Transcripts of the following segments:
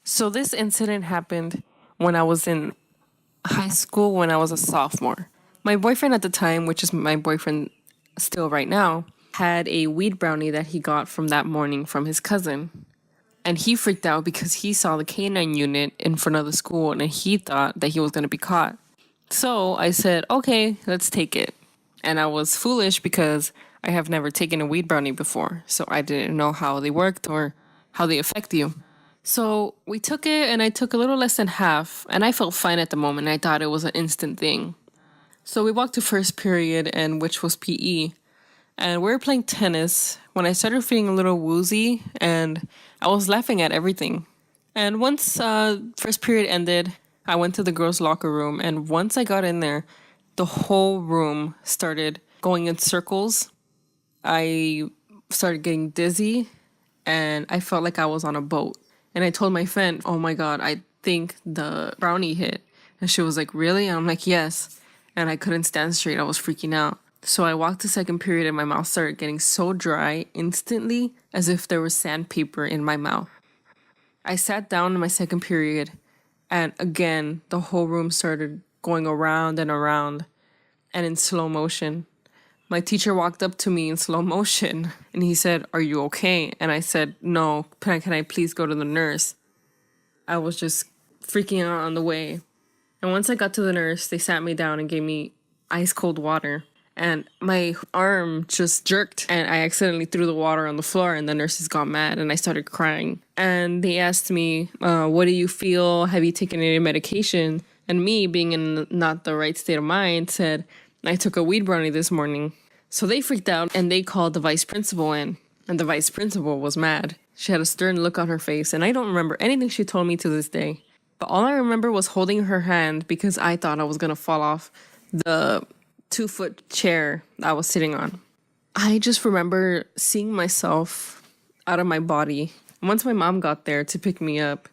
So this incident happened when I was in high school when I was a sophomore. My boyfriend at the time, which is my boyfriend still right now, had a weed brownie that he got from that morning from his cousin. And he freaked out because he saw the canine unit in front of the school and he thought that he was going to be caught. So I said, okay, let's take it. And I was foolish because I have never taken a weed brownie before. So I didn't know how they worked or how they affect you. So we took it and I took a little less than half. And I felt fine at the moment. I thought it was an instant thing. So we walked to first period, and which was PE. And we were playing tennis when I started feeling a little woozy and I was laughing at everything. And once first period ended, I went to the girls' locker room. And once I got in there, the whole room started going in circles. I started getting dizzy and I felt like I was on a boat. And I told my friend, oh my God, I think the brownie hit. And she was like, really? And I'm like, yes. And I couldn't stand straight. I was freaking out. So I walked to second period and my mouth started getting so dry instantly as if there was sandpaper in my mouth. I sat down in my second period and again, the whole room started going around and around and in slow motion. My teacher walked up to me in slow motion and he said, are you okay? And I said, no, can I please go to the nurse? I was just freaking out on the way. And once I got to the nurse, they sat me down and gave me ice cold water. And my arm just jerked and I accidentally threw the water on the floor and the nurses got mad and I started crying. And they asked me, what do you feel? Have you taken any medication? And me, being in not the right state of mind, said, I took a weed brownie this morning. So they freaked out and they called the vice principal in. And the vice principal was mad. She had a stern look on her face and I don't remember anything she told me to this day. But all I remember was holding her hand because I thought I was going to fall off the 2-foot chair I was sitting on. I just remember seeing myself out of my body. Once my mom got there to pick me up,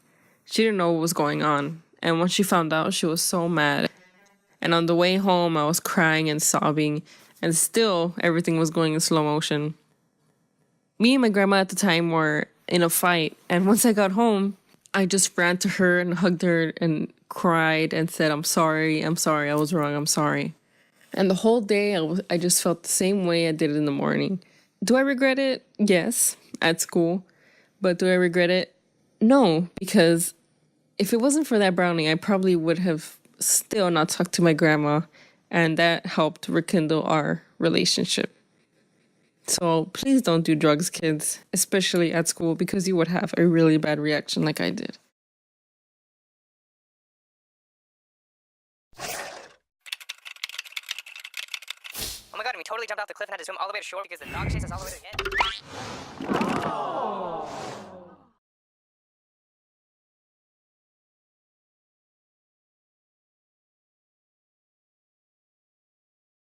she didn't know what was going on. And when she found out, she was so mad. And on the way home, I was crying and sobbing. And still, everything was going in slow motion. Me and my grandma at the time were in a fight. And once I got home, I just ran to her and hugged her and cried and said, I'm sorry, I was wrong, I'm sorry. And the whole day, I just felt the same way I did in the morning. Do I regret it? Yes, at school. But do I regret it? No, because if it wasn't for that brownie, I probably would have still not talked to my grandma. And that helped rekindle our relationship. So please don't do drugs, kids, especially at school, because you would have a really bad reaction like I did. Oh my god, and we totally jumped off the cliff and had to swim all the way to shore because the dog chased us all the way to the end.